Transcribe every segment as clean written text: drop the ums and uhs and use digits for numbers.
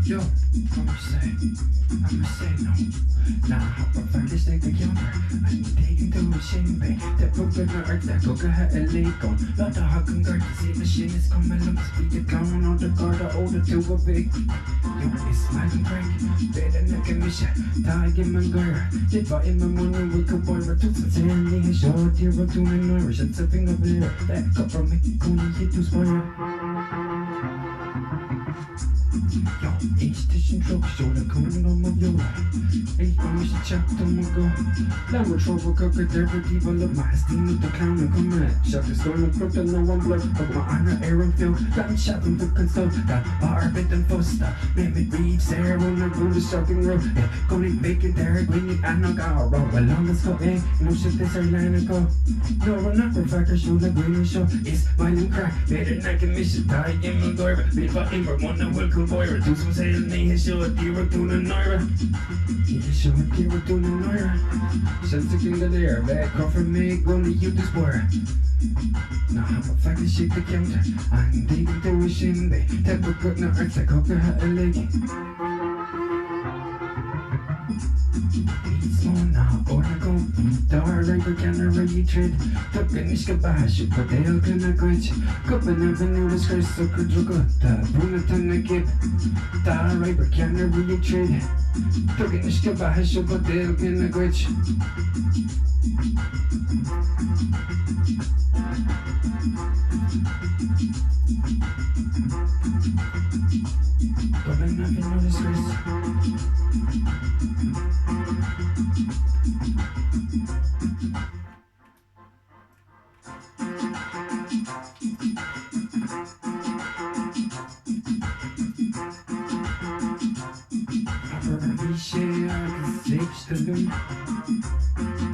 Yo, I'ma say no. Nah, hoppa faktiskt lägga counter. I'm taking to a shame bay. Det puggar när art där kokar här är lekon. Låta hakan garda se the shines kommer långt. Speed it down on the garda order to a big. Yo, it's smiling crank. Better than I can miss ya. Tiger man girl. Det var i min morgon we could boy var 2010. Ni är short, you're a tune and Irish. It's a thing of beer. Back up from me, koni hit to spire. Yo, station truck, shoulder coming on my viola. Hey, I'm Mr. Chuck, don't go. Lambo trouble, cook it, there, but develop my steam with the clown and come at. Chuck is going to cook, and no one blood. But my honor, Aaron Phil, gun shot from the console. That bar bit and foster. Maybe reads there on the road, the shopping road. Yeah, going to make it there, Winnie, and no go. Roll along, let's go, eh? No shit, this airline and go. No, we're not perfect, show the green show. It's violent crack, better than I can miss it. Die in my door, be for him, but one that will come boy. Do some saying, he show a deer to the Naira. He show a deer to the Naira. Since the king of the air, back off from me, gonna use this boy. Now I'm a fucking shake the counter. I'm taking to a shin bay. Tap a good now, it's like Coca had a leg. Small now, or I go dar, river can I really trade. Tucken is kabash, but they'll can I quench. Copen avenue, the scratch, so could you go? The Brunatan I give. Dar, river can I really trade. Tucken is kabash, but they'll can I quench. Copen avenue, the scratch.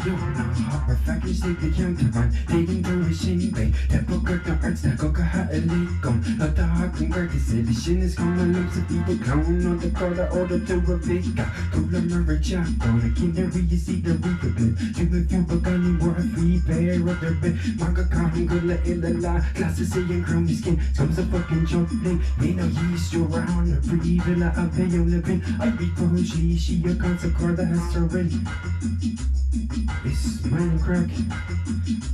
Yo, now hopper faktiskt inte countervagn. Taking to a shin bay. Det pågår när arts där kokar här är lekon. Låta hakan garda sig, det kines kommer långt så people clown on the garda order to a vecka. Coola murray jack on a kindery, you see the reaper blip. Du med fjubagani war a free bear of their bed. Marga kahan gulla illa la. Klasses i en chromey skin. Som så fucking jumping. You know he's still around a pretty villa out there you living. I beat for who she a consecrar that has her in. It's mine crack.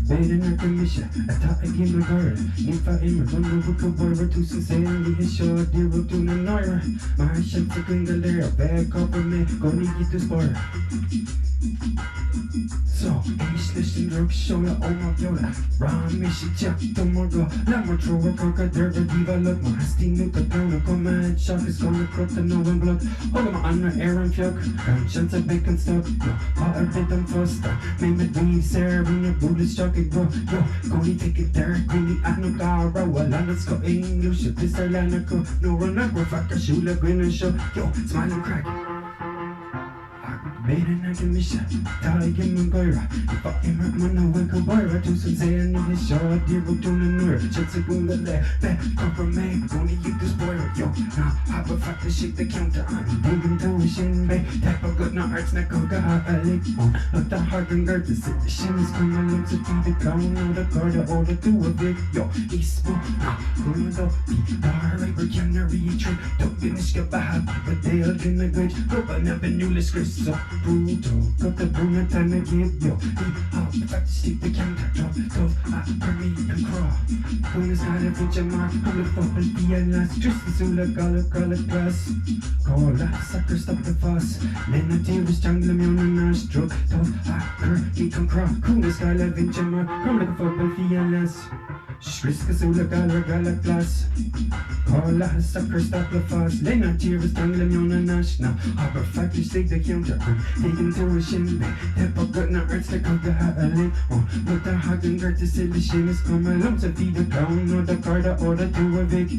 Better than I can miss ya. I thought I came to guard. If I am a bundle with a boy or two sincerely, his short dear to the Naira. My shit to galera. Back up on me. Gonna get this bar. So, ageless and drug shoulder on my viola. Ram me shit jack to my go. Lambo trouble coca there the diva look. My steam with the pound of command. Shot is gonna cut the no one blood. Hold my honor Aaron Fuck. Gun chance of bacon stuff. No, I'll bet them first. Maybe me Sarah in the bullets chucking bro. Yo, gonna take it there. Gonna I know Gara. Well, let's go English. If this Atlanta go. No run up. Fuck a shoe like grin and show. Yo, smiling crack. Better than I can miss ya. Tiger man goira. If I am hurt, man, I wake up boy. Do some say I need his short dear to the nerve. Chance of going to left. Back come from me. Gonna get this boy. Yo, now hop a fuck to shake the counter. I'm digging to a shin bay. Tap a good now arts neck. Coca a leg. Let the heart and guard to sit. The shin is coming along to feed the clown. Now the guard order to a big. Yo, he's small. Now, going to be the river can retreat. Don't get this guy behind. But they'll get a good. Hope I never knew this Chris. Brutal, got the boom time to give yo. He out, if I stick the counter, drop, tough, I per me and crawl. Bonus got a picture mark, pull it up and be a last. Tristan Sula, gala class. Call that sucker, stop the fuss. Lena Taylor's jungle, me on a nice stroke. Tough, hacker, he can crawl. Coolest guy, love in Jammer, come like a football, be a last. Skriska Sula, gala class. Call that sucker, stop the fuss. Lena Taylor's jungle, me on a nice. Now, hopper factory, stick the counter. Taking to a shin bay. Tap up got no arts like Coca had a link. But the hagen got to say the shin is coming along to feed the clown or the card order to a vig.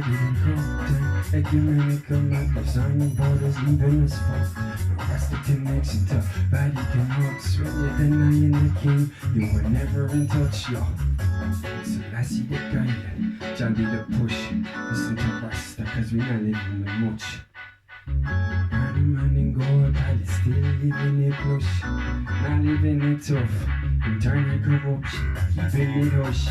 getting cooked and ecumenical matters. Signing borders, leaving us fucked. No rest the connection to Vatican hooks. When you're denying the king, you were never in touch, yo. So Lassie the guy, Jolly the push. Listen to Rasta, cause we not living with much. Man in God, but it's still living it plush. Not living it tough. Internal corruption, keeping it hush.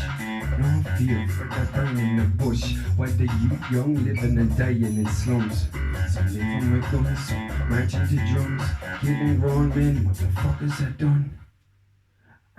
No fear for the burn in the bush. While the youth young living and dying in slums. Some living with guns, some marching to drums. Killing grown men, what the fuckers are done.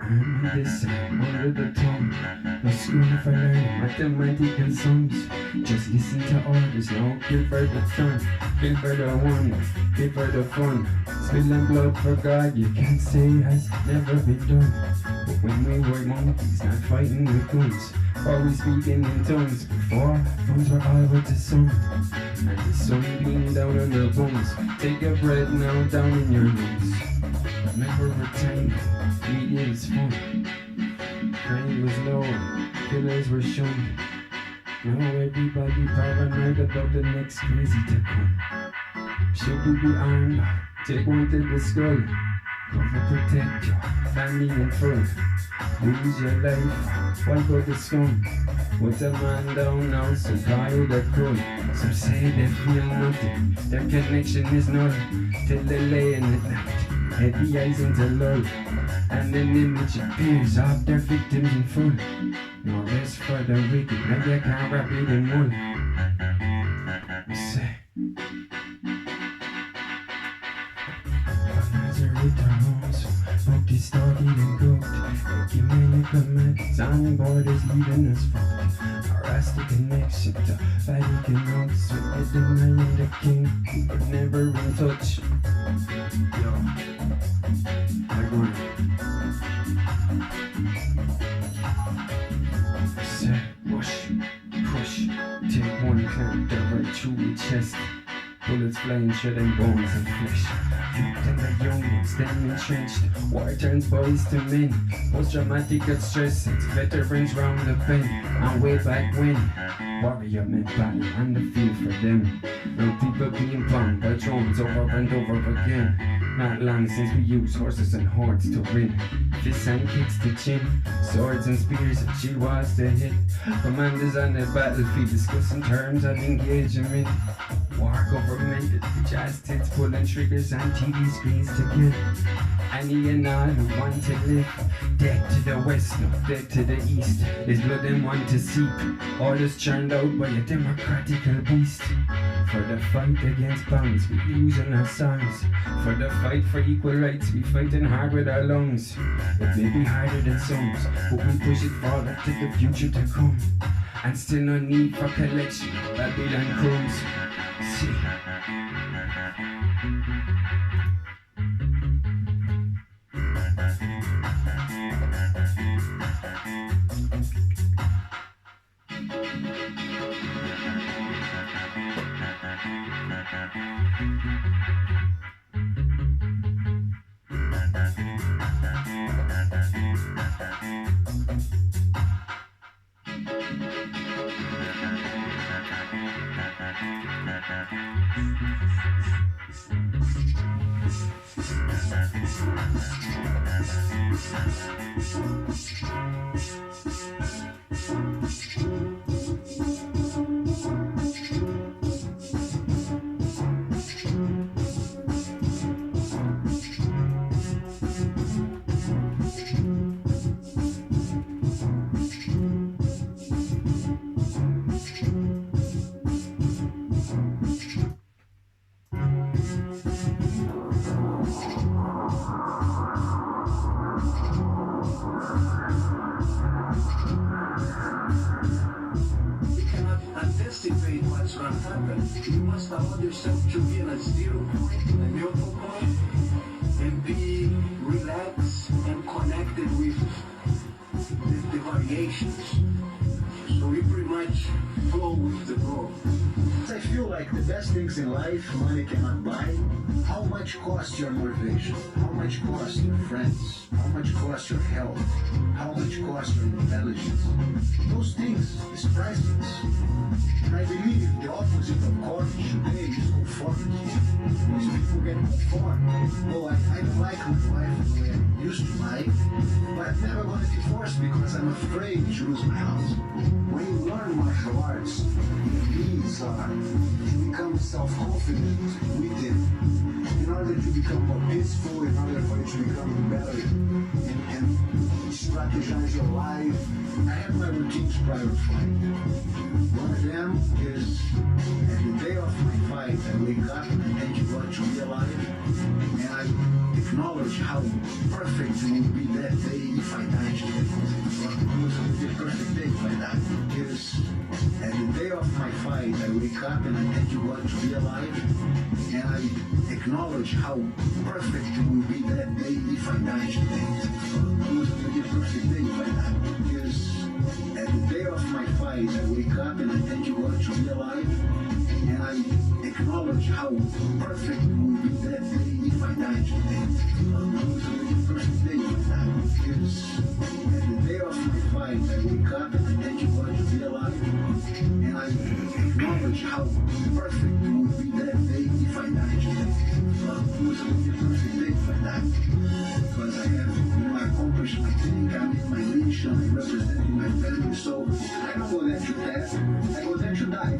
I'm on this side, under the tongue. No school for learning mathematical sums. Just listen to orders, no kill for the fun. Kill for the one, kill for the fun. Spilling blood for God, you can't say has never been done. But when we were monkeys, not fighting with guns, always speaking in tongues. Before, phones were all with the sun. And the sun beamed down on the bums. Take a breath now down in your lungs. Remember a time, media was fun. Crime was low, killers were shown. Now everybody paranoid about the next crazy to come. Should we be armed? Take one to the skull. Cover protect your family and friend. Lose your life, wipe out the scum. Put a man down now, so call the crew. Some say they feel nothing, their connection is null. Till they lay in at night, heavy eyes into lull. And an image appears of their victims in full. No rest for the wicked, now you can't wrap it in wool. We say book distorted and cooked. Ecumenical methods on borders leaving us fucked. Harass the connection to Vatican hooks. With the denying the king, but never in touch. Yo, I go. Say, push, take one clamp that right through the chest. Bullets flying, shedding bones and flesh. Youth and the young ones, them entrenched. War turns boys to men. Post-traumatic stress, it's veterans round the bend. And way back when, warrior men battle on the field for them. Now people being bombed by drones over and over again. Not long since we used horses and hordes to win. Fists and kicks to chin, swords and spears and shield walls to hit. Commanders on the battlefield discussing terms of engagement. War government, the jazz tits pulling triggers on TV screens to kill. Any and all who want to live. Dead to the west, no dead to the east. There's blood and want to seep. Orders churned out by a democratical beast. For the fight against bombs, we using our songs. For the fight for equal rights, we fighting hard with our lungs. It may be harder than some, but we push it forward to the future to come. And still no need for collection, Babylon crumbs. See. What's going to happen? You must allow yourself to be in a 0 point, a neutral point, and be relaxed and connected with the variations. So we much flow with the flow. I feel like the best things in life money cannot buy. How much costs your motivation? How much costs your friends? How much costs your health? How much costs your intelligence? Those things is priceless. And I believe the opposite of courage today is conformity. Most people get conformed. Oh, I don't like my wife the way I used to like, but I'm never going to divorce because I'm afraid to lose my house. When you learn martial arts, the needs are to become self-confident within. In order to become more peaceful, in order for you to become better and strategize your life. I have my routines prior to fight. One of them is at the day of my fight, I wake up and I thank God to be alive, and I acknowledge how perfect it would be that day if I died today. It was a perfect day if I died. Because at the day of my fight, I wake up and I thank God to be alive, and I acknowledge how perfect it would be that day if I died today. It was a perfect day if I died. Because at the day of my fight, I wake up and I thank God to be alive, and I acknowledge how perfect it would be that day if I died today. It was a perfect day if I died. Because at the day of my fight, I wake up and I thank God to be alive, and I acknowledge how perfect it would be that day if I died today. It was a perfect day if I died. Because I have, accomplished my thing, I made my mission, I'm representing my family, so I don't go there to death, I go there to die.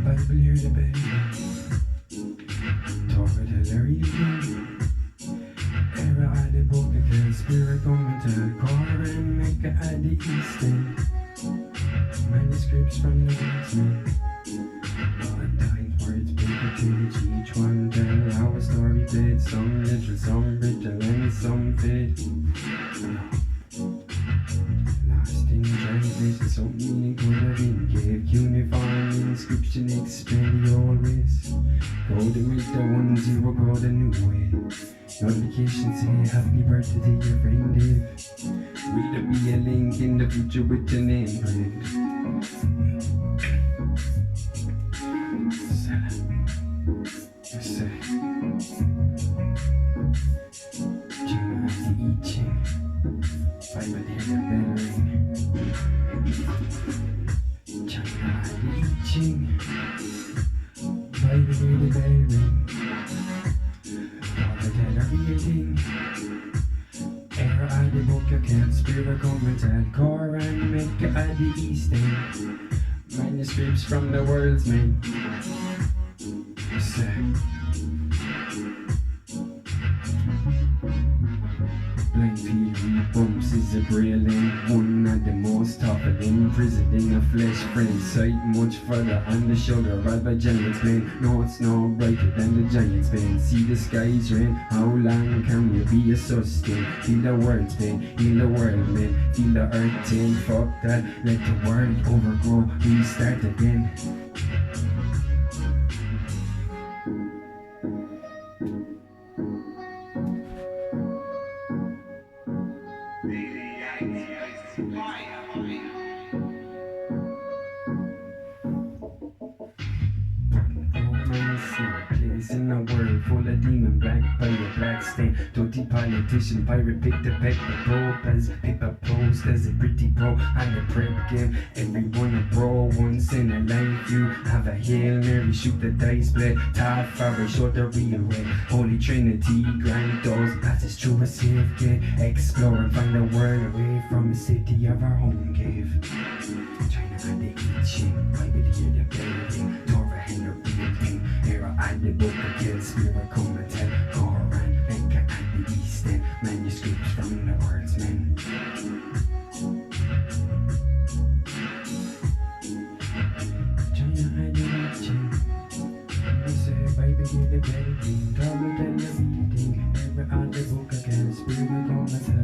Bible here the baby. Talk with Hillary again. Era at the book again. Spirit coming to the car and make a at the east end. Manuscripts from the west man. Words, paper page, each one tell our story played. Some literal, some brittle, and some fit. Lost in translation, some meaning could have been gave. Uniform inscription explain always. Go to make the 10, go the new way. Notification say happy birthday to your friend Dave. Will there be a link in the future with your name plate? Manuscripts from the world's man. Blind Peter bumps is a brilliant one of the most toppling. Prison in a flesh friend sight much further on the shoulder of a giant's pain. No, it's no brighter than the giant's pain. See the skies rain. How long can you be a sustain? Feel the world's pain, heal the world man. Feel the earth chain, fuck that. Let the world overgrow, restart again. In a world full of demon black by a black stain. Dirty politician, pirate pick the peck the pro as paper post as a pretty pro on the prep game. Everyone a bro once in a life. You have a Hail Mary, shoot the dice blade. Top fire, short the real way. Holy Trinity, grant those passes through a safe gate. Explore and find the world away from the city of our home cave. China and the itching, Bible here the building. Torah and the real thing. Era at the book again, spirit come and tell. Koran, Mecca at the east end. Manuscripts from the world's men. China and the itching. I say Bible here the building. Torah and the reading. Era at the book again, spirit come and tell.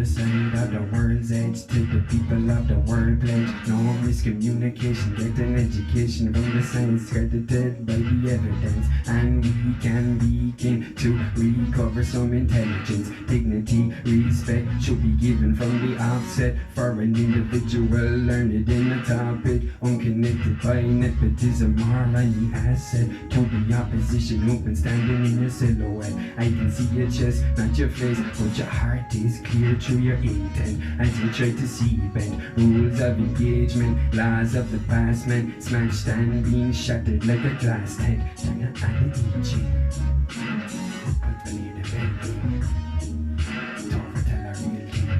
Side of the world's edge, take the people of the world pledge. No miscommunication, get an education from the science, credited by the evidence. And we can begin to recover some intelligence. Dignity, respect should be given from the outset. For an individual learned in a topic, unconnected by nepotism or any asset. To the opposition, open standing in your silhouette. I can see your chest, not your face, but your heart is clear through your intent as you try to see bend. Rules of engagement, laws of the past, man, smashed and being shattered like a glass head. China and the itching, but beneath the bending, Torah tell a real king.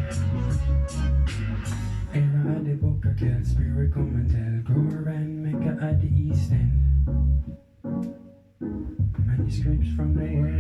Era at the book of Kel, spirit come and tell. Koran, Mecca at the east end. Manuscripts from the world.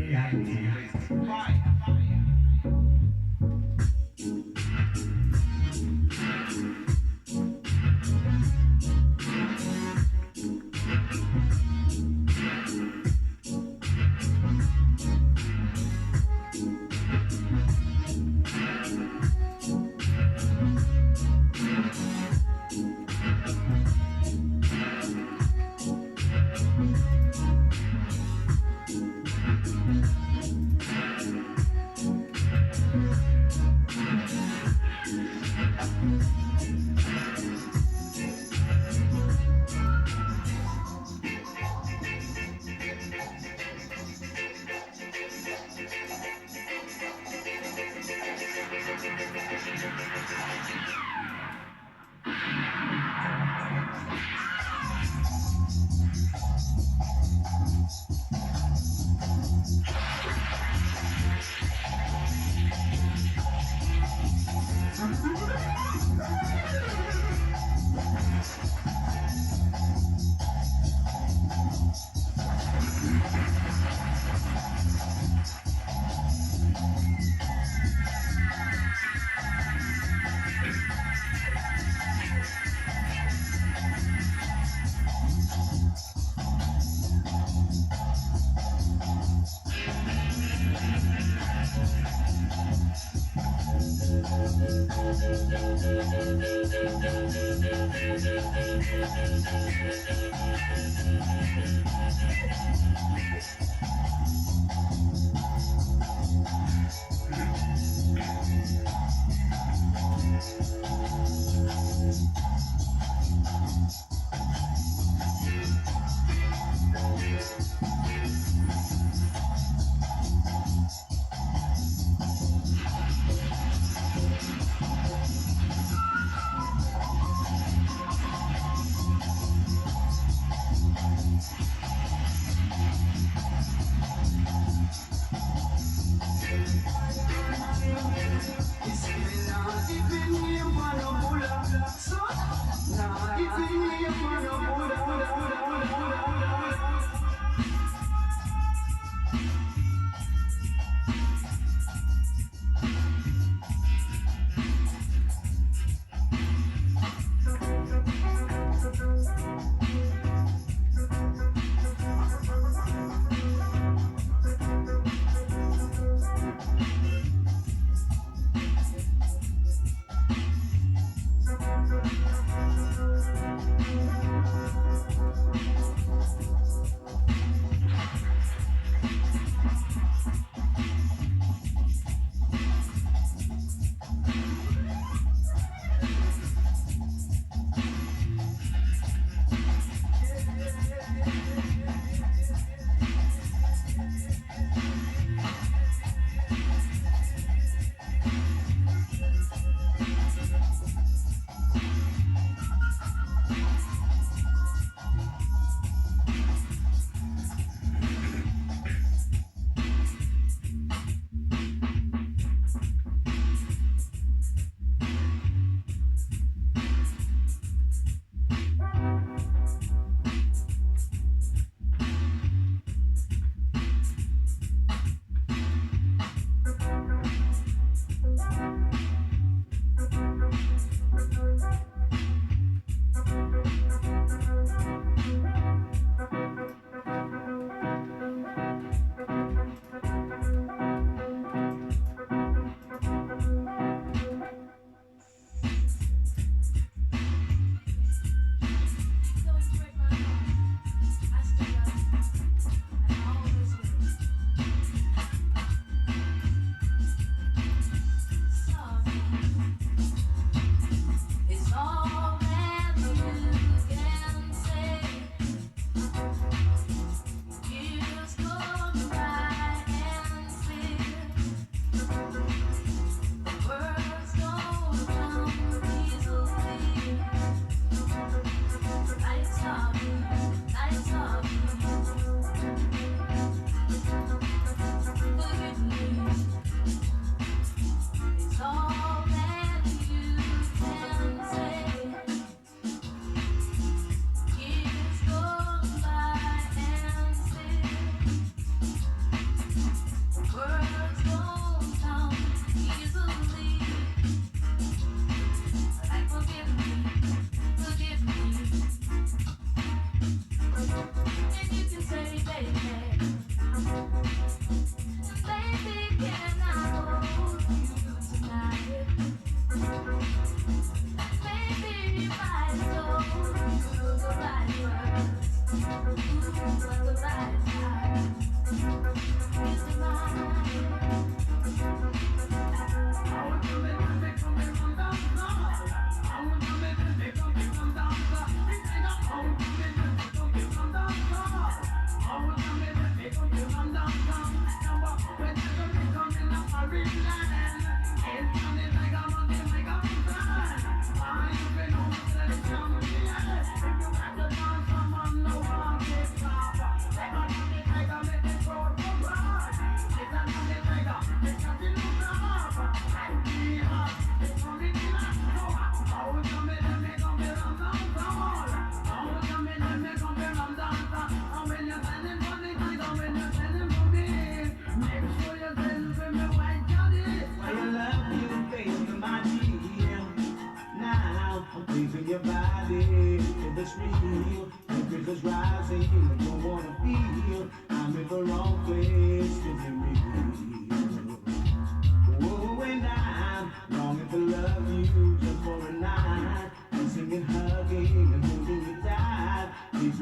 love you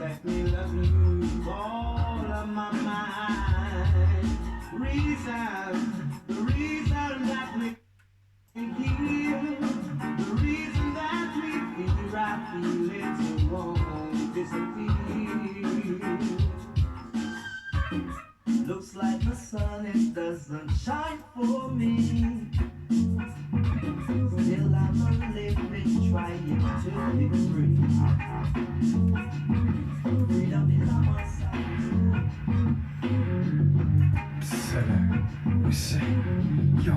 let me love you all of my mind. The reason that we heal, the reason that we feel our feelings won't disappear. Looks like the sun, it doesn't shine for me. Still I'm a living, trying to be free. Freedom is on my side. Said we say, yo,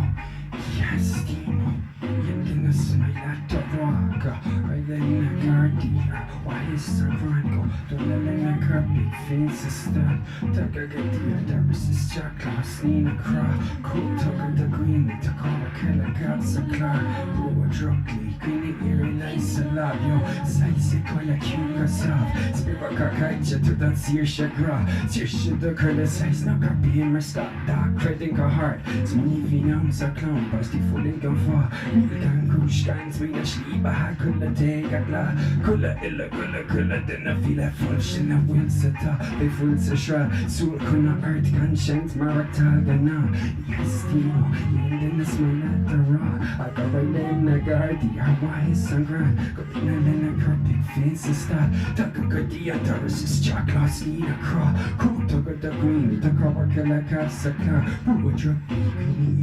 yes, Dino. Egentligen som jag lärt tillbaka. Ögonen gardiga. Why is the grind go? Då lämnar kroppen finns ett stöd. Tagga gardiner, där is jäkla snina kra. Cool, tagga the green, ta kolla kalla katsa klar. Blåa drockli, kvinni Irerock love. Yo, säg kolla kuka sav. Spiva kakajja, tudan sirsha gra. Sirsha the curla sägs några beamer stop. Dark, credit ka hard. Som ni vinner sa clown, bara stig full in kan få. Kan kurskan tvinga slipa här kulla tega gla. Kulla denna fila full känna vilseta. Vi full så kör. Sol kunna earth kan känt maraktagarna. Yes, Dino, denna smalata raw. I got right in the gardi, our wise and grand. Got in a carpet fence and start. Tuck a good deal, Doris is jack lost need a craw. Cool, took the green, the cover killer casa car. Who would you be?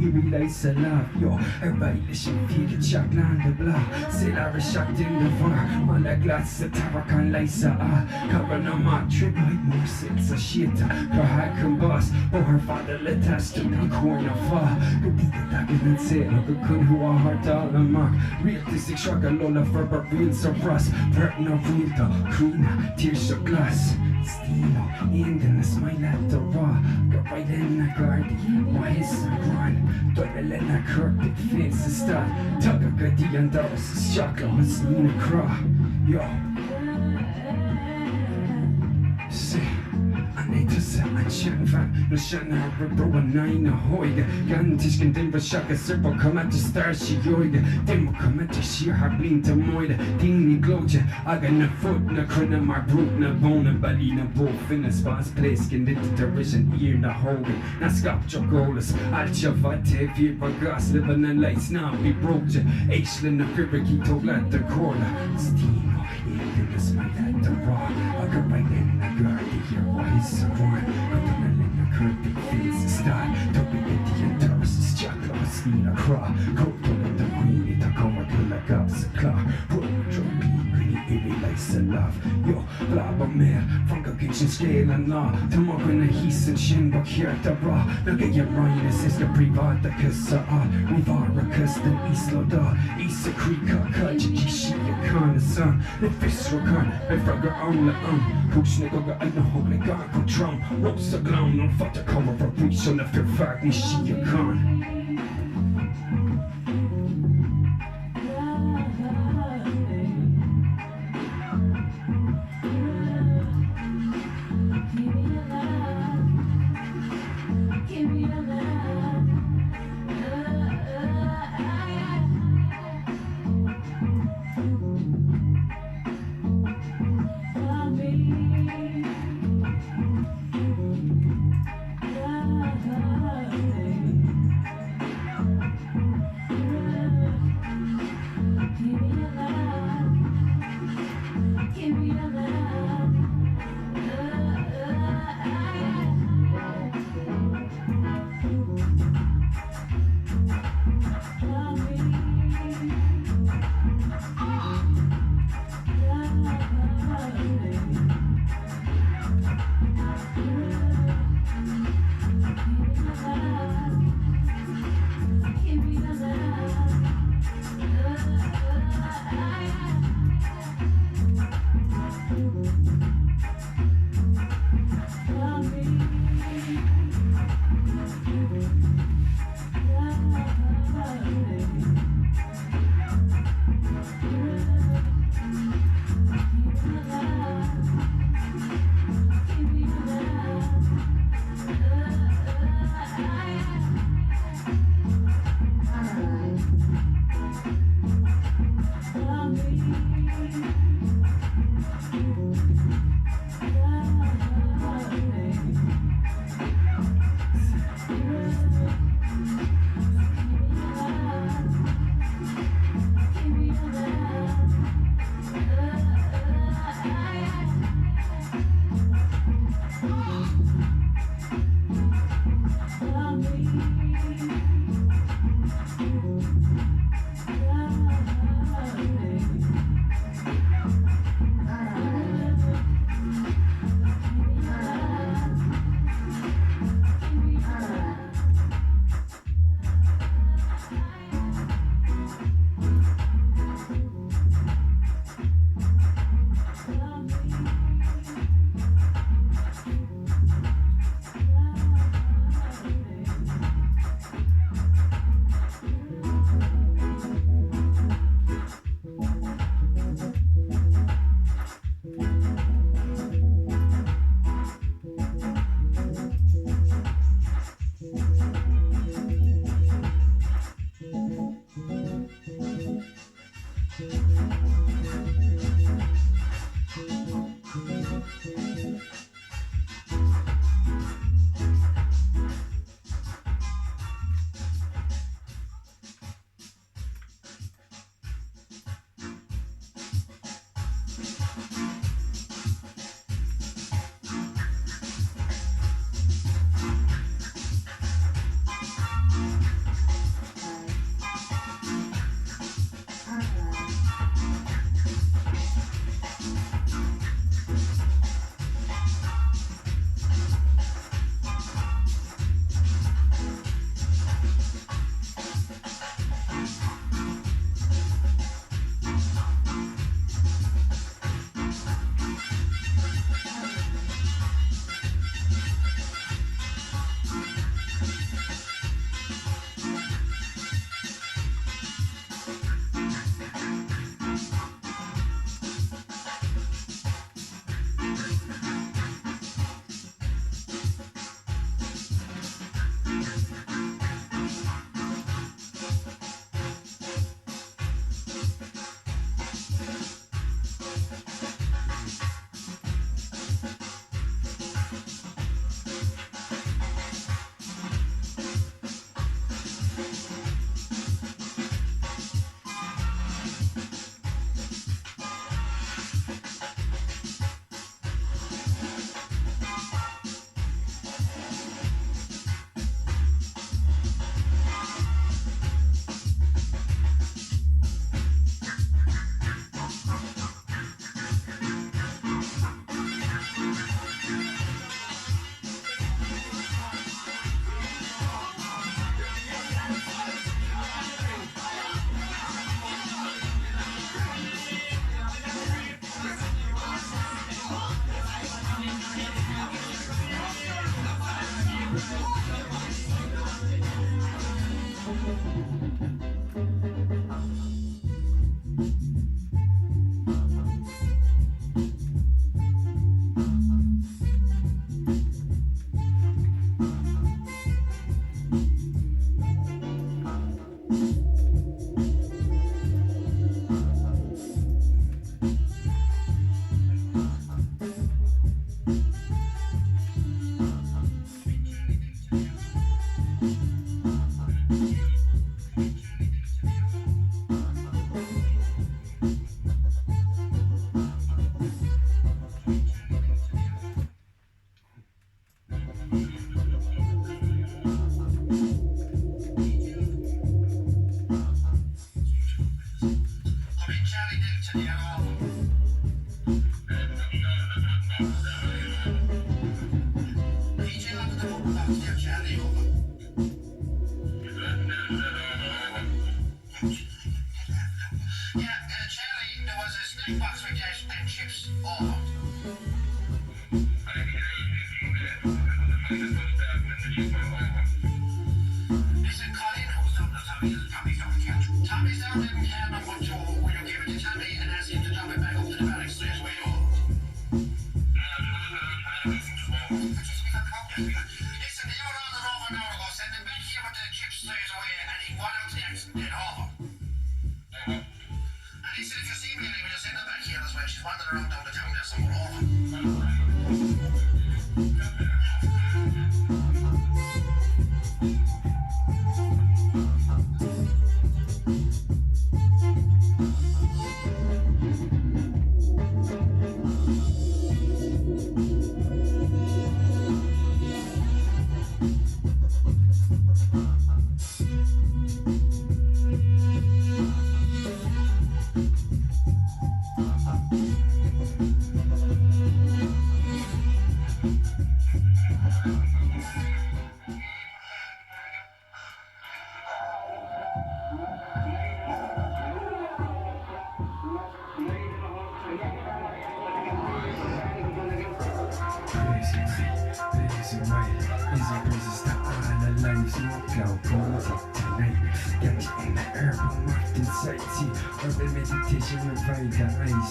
Irerock a love, yo. Everybody listen, feel it, jack land the block. Sail I was shocked in the far. On the glass, the tower can lace cover no more, trip like more six a shit. Her high can boss, or her father let us to the corner far. Good people that can say, look a kun who are hard all the mark. Realistic shock a lola for but real so frost. Pertna real the queen, tears of glass. Stilo, in the smile at the raw. Got right in the garden, why is the run? Don't let the carpet fence the start. Tug a good deal and Doris is chocolate, was in a craw. Yo. See. I need to set my chin fat. No shanna bro a nine a hoiga. Gantish can dimba shaka serpo come at the star she yoiga. Dimmo come at the sheer har blint to moida. Dini gloja. I got na foot na cruna my brook na bone and belly na both in a spas place. Can it the vision ear na hogan. Na scap chocolus. I'll chavate fear bagas living and lights now be broke. Aishlin the firiki to let the corner. Stino, in the smile at the raw. I got right in the garden here. Why is the one? Got the melon in the curvy face style. Don't be the Doris is chocolate, I seen a craw. Coat on the green, it a cover kill a gas a claw. Put a drop Irerock a love. Yo, blabba mer, från kitchen scale and law. Tomma kunna hissen känn helt bra. Några jag röjnes, jag ska privata kussa av. Rivara kusten, islada. Isa krika, kaji, shia, kana son. Det fisk och kan, jag frågar alla Pushna goga aina hogle gang på Trump. Rosa clown, de fattar kommer från priserna för fag, ni shia kan.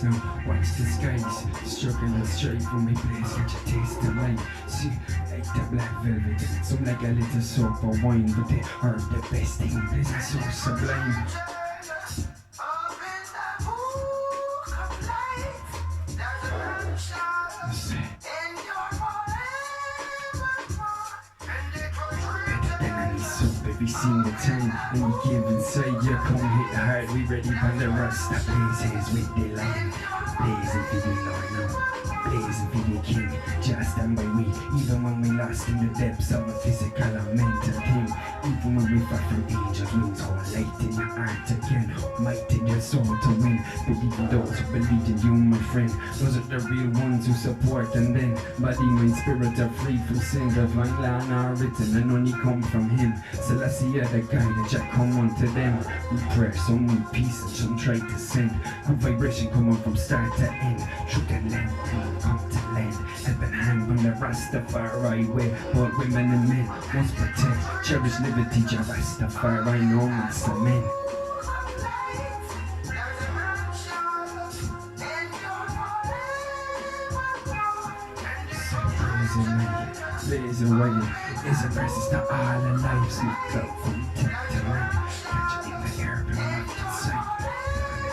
Now watch the skies, struggling straight from my place, get your taste the light. See, like the black velvet, some like a little soap or wine, but they are the best thing, this is so sublime. Every single time, and we give inside, you come hit hard, we ready for the rust. Blazes with the light, blazing for the Lord now, blazing for the King. Just stand by me, even when we lost in the depths of a physical and mental thing. Even when we fight from angels' wings, hold light in your heart again, might in your soul to win. Believe in those who believe in you, my friend. Those are the real ones who support, and then body, mind, spirit are free from sin. Divine law are written and only come from Him. So I see the guy that just come on to them. We pray, some need peace and some try to send. Good vibration coming from start to end. Through the land, come to land. Helping hand from the Rastafari way. But women and men must protect. Cherish liberty, Jah Rastafari, no master men. Blazing away, is a versus to all our lives. Look up from tip to light. Catch it in the air, but I'm not inside.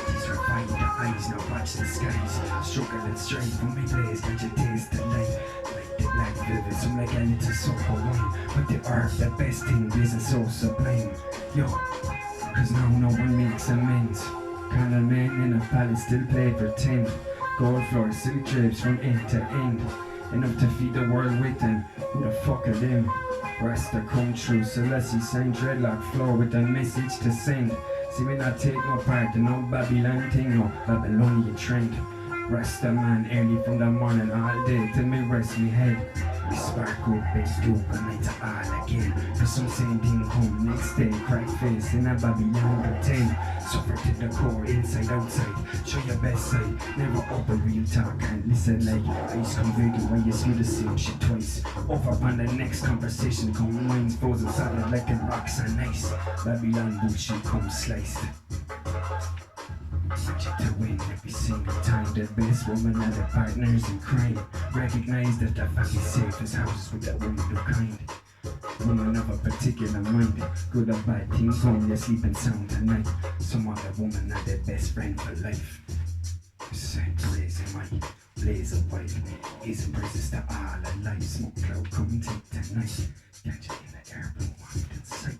These revive the eyes, now watch the skies. Struggling straight from me blaze, catch your taste the light. Like the black velvet, some like a little soap or wine. But they are the best thing, blazing so sublime. Yo, cause now no one makes amends. Carnal men in a palace still play pretend. Gold floor, silk drapes from end to end. Enough to feed the world with, and who the fuck are them? Rasta come true, Selassie sign dreadlock floor with a message to send. See me not take no part in no Babylon thing, no Babylonian trend. Rasta man early from the morning all day till me rest me head. We spark up, base dope, and night to all again. For some same thing come next day, crack face in a Babylon pretend. Suffer to the core, inside, outside. Show your best side, never up a real talk and listen like ice come video when you see the same shit twice. Over on the next conversation, come minds frozen solid like in rocks and ice. Babylon bullshit come sliced. Subject to win every single time. The best woman are the partners in crime. Recognize that the family safe as houses with that woman of kind. Woman of a particular mind. Good or bad things home, you're sleeping sound tonight. Some other woman are their best friend for life. Same blazing white, blazer white. Isn't praises to all of life. Smoke cloud come take tonight. Catch it in the air, blue wide in sight.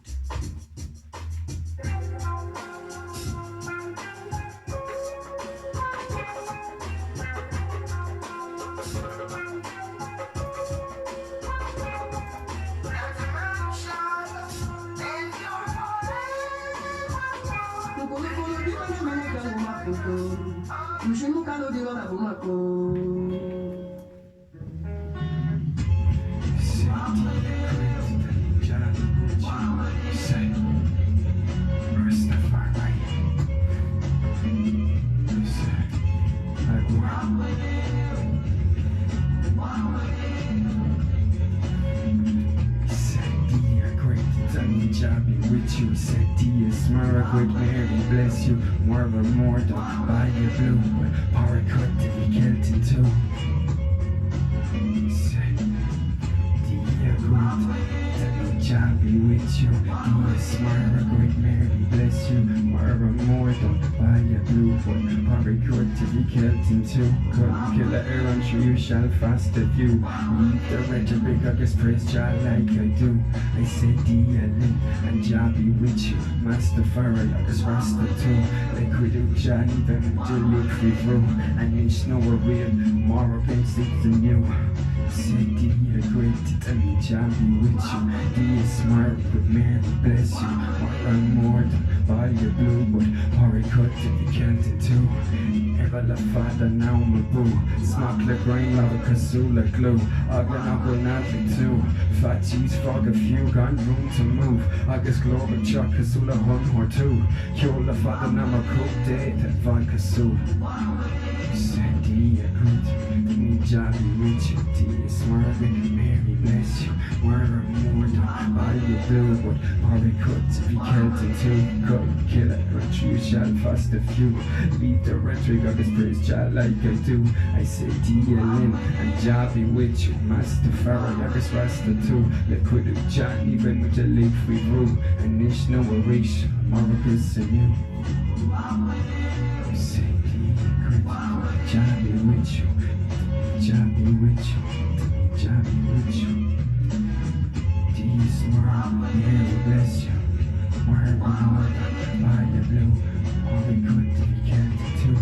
You said dear smile great Mary bless you more and more done by your blue power cut to be killed in two. Say dear great job be with you dear smile great Mary bless you more and more done by your blue power cut to be killed in two. Couldn't kill a errand true you shall fast if you leave the rhetoric I guess praise Jah like I do. I say dear Lynn and Jah be with you, Master Farrell, I guess Rasta too. Like we do Jah even to look free through. And each know a real more against it than you. Say dear great and Jah be with you. Dear smart with Mary bless you. More and more than by your blue, but hurry cut to be counted too. Ever the father now my boo. Smoke the grain love a casula glue. Ugly knuckle nothing too. Fat cheese frog a few got room to move. I guess global chuck casula one or two. Kill the father now my cook dead and vodka soup. Say dear good, me Jah be with you. Dear smart Mary bless you. More and more done by your blue, but hurry cut to be killed in two. Cut kill it, but you shall fast a few. Leave the rhetoric of his praise Jah like I do. I say dear Lynn and Jah be with you. Master Farrell, I guess Rasta too. Liquid of Jah even with the lake free rule. And ish no wish, Marcus and you. Say dear great, Jah be with you. Jah be with you. Jah be with you. Dear smart, Mary bless you. More and more by the blue, all we could to be counted too.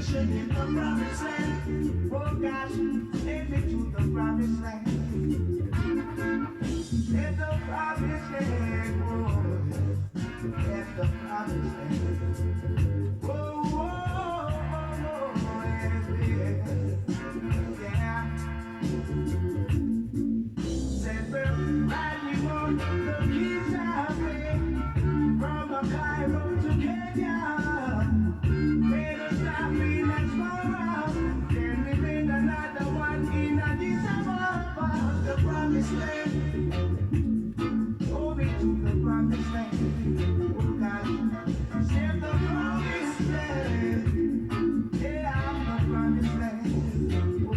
mission in the promised land. Oh gosh, take me to the promised land. In the promised land, oh, in the promised land. Oh, oh, oh, oh, yeah, yeah. Said we're riding on the keys highway from Cairo to Kenya. Made us stop in Explora. Then we made another one in Addis Ababa. The promised land. Oh, me to the promised land. Oh God, save the promised land. Yeah, I'm the promised land. Oh.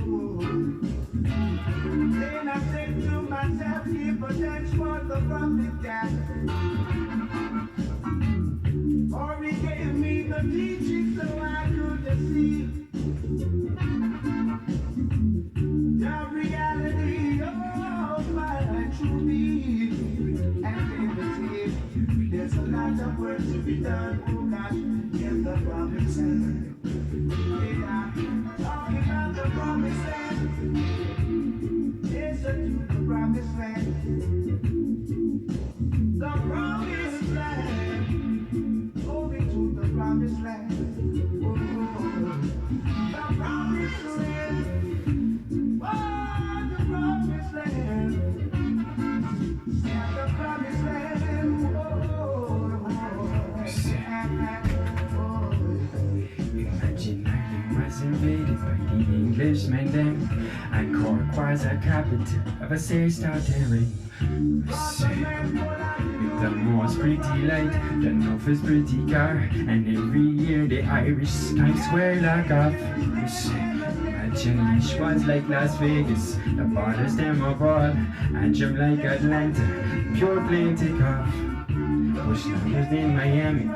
Then I said to myself, keep a dance for the promised land. Or he gave me the teaching so I could see the reality of my true being. And they said, there's a lot of work to be done, oh gosh, in the promised land. Yeah, talking about the promised land. Yes, to the promised land. The promised land. Moving to the promised land. Oh, the promised land. Oh, the promised land. Yeah, the promised land. Imagine Ireland was invaded by the Englishmen then, and Cork was a capital of a 6-star terrain. The most pretty light, the toughest pretty car, and every year the Irish Times Square lock off. Imagine Leash was like Las Vegas, the borders them of all, Antrim like Atlanta, pure plane take off. Bush numbers in Miami,